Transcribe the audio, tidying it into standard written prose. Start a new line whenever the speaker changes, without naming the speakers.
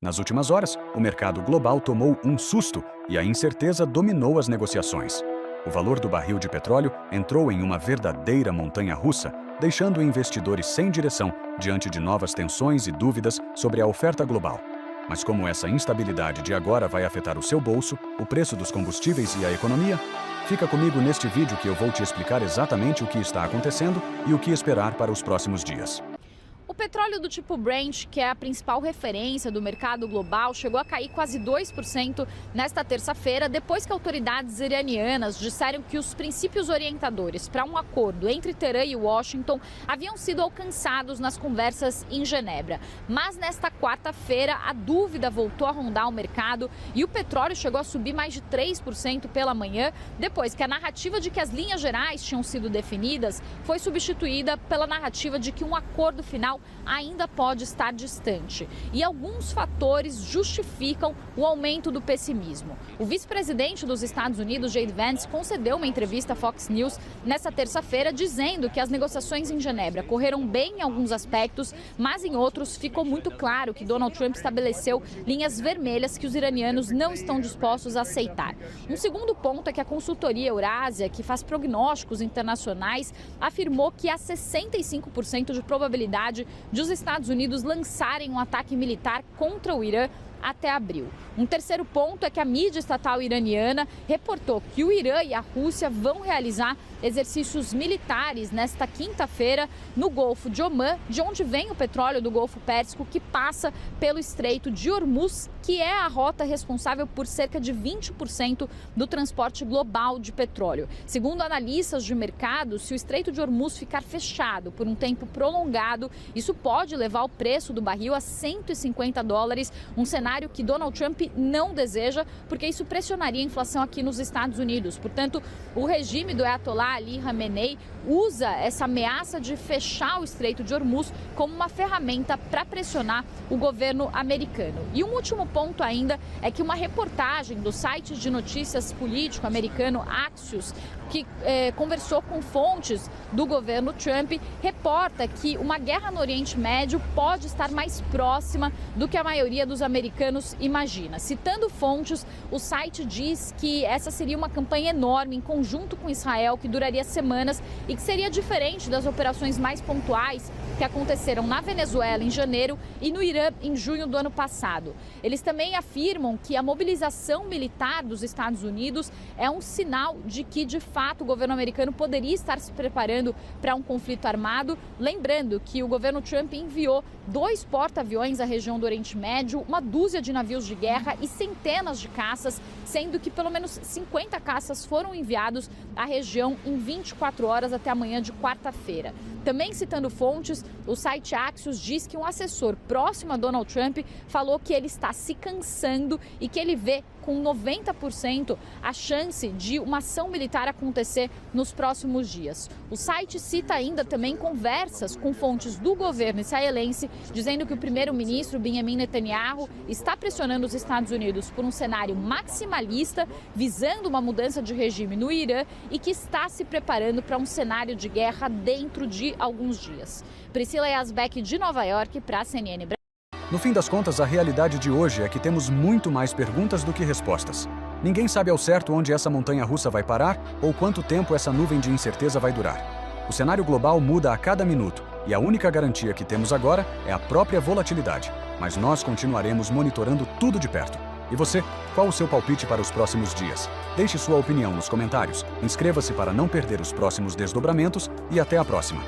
Nas últimas horas, o mercado global tomou um susto e a incerteza dominou as negociações. O valor do barril de petróleo entrou em uma verdadeira montanha-russa, deixando investidores sem direção diante de novas tensões e dúvidas sobre a oferta global. Mas como essa instabilidade de agora vai afetar o seu bolso, o preço dos combustíveis e a economia? Fica comigo neste vídeo que eu vou te explicar exatamente o que está acontecendo e o que esperar para os próximos dias.
O petróleo do tipo Brent, que é a principal referência do mercado global, chegou a cair quase 2% nesta terça-feira, depois que autoridades iranianas disseram que os princípios orientadores para um acordo entre Teherã e Washington haviam sido alcançados nas conversas em Genebra. Mas nesta quarta-feira, a dúvida voltou a rondar o mercado e o petróleo chegou a subir mais de 3% pela manhã, depois que a narrativa de que as linhas gerais tinham sido definidas foi substituída pela narrativa de que um acordo final ainda pode estar distante. E alguns fatores justificam o aumento do pessimismo. O vice-presidente dos Estados Unidos, J.D. Vance, concedeu uma entrevista à Fox News nesta terça-feira, dizendo que as negociações em Genebra correram bem em alguns aspectos, mas em outros ficou muito claro que Donald Trump estabeleceu linhas vermelhas que os iranianos não estão dispostos a aceitar. Um segundo ponto é que a consultoria Eurásia, que faz prognósticos internacionais, afirmou que há 65% de probabilidade de os Estados Unidos lançarem um ataque militar contra o Irã até abril. Um terceiro ponto é que a mídia estatal iraniana reportou que o Irã e a Rússia vão realizar exercícios militares nesta quinta-feira no Golfo de Omã, de onde vem o petróleo do Golfo Pérsico, que passa pelo Estreito de Hormuz, que é a rota responsável por cerca de 20% do transporte global de petróleo. Segundo analistas de mercado, se o Estreito de Hormuz ficar fechado por um tempo prolongado, isso pode levar o preço do barril a $150, um cenário que Donald Trump não deseja, porque isso pressionaria a inflação aqui nos Estados Unidos. Portanto, o regime do Ayatollah Ali Khamenei usa essa ameaça de fechar o Estreito de Hormuz como uma ferramenta para pressionar o governo americano. E um último ponto ainda é que uma reportagem do site de notícias político americano Axios, que conversou com fontes do governo Trump, reporta que uma guerra no Oriente Médio pode estar mais próxima do que a maioria dos americanos imagina. Citando fontes, o site diz que essa seria uma campanha enorme em conjunto com Israel, que duraria semanas e que seria diferente das operações mais pontuais que aconteceram na Venezuela em janeiro e no Irã em junho do ano passado. Eles também afirmam que a mobilização militar dos Estados Unidos é um sinal de que, de fato, o governo americano poderia estar se preparando para um conflito armado. Lembrando que o governo Trump enviou 2 porta-aviões à região do Oriente Médio, uma dúzia de navios de guerra e centenas de caças, sendo que pelo menos 50 caças foram enviados à região em 24 horas até amanhã de quarta-feira. Também citando fontes, o site Axios diz que um assessor próximo a Donald Trump falou que ele está se cansando e que ele vê com 90% a chance de uma ação militar acontecer nos próximos dias. O site cita ainda também conversas com fontes do governo israelense, dizendo que o primeiro-ministro Benjamin Netanyahu está pressionando os Estados Unidos por um cenário maximalista, visando uma mudança de regime no Irã e que está se preparando para um cenário de guerra dentro de alguns dias. Priscila Yazbek, de Nova York, para a CNN Brasil.
No fim das contas, a realidade de hoje é que temos muito mais perguntas do que respostas. Ninguém sabe ao certo onde essa montanha-russa vai parar ou quanto tempo essa nuvem de incerteza vai durar. O cenário global muda a cada minuto e a única garantia que temos agora é a própria volatilidade. Mas nós continuaremos monitorando tudo de perto. E você, qual o seu palpite para os próximos dias? Deixe sua opinião nos comentários, inscreva-se para não perder os próximos desdobramentos e até a próxima.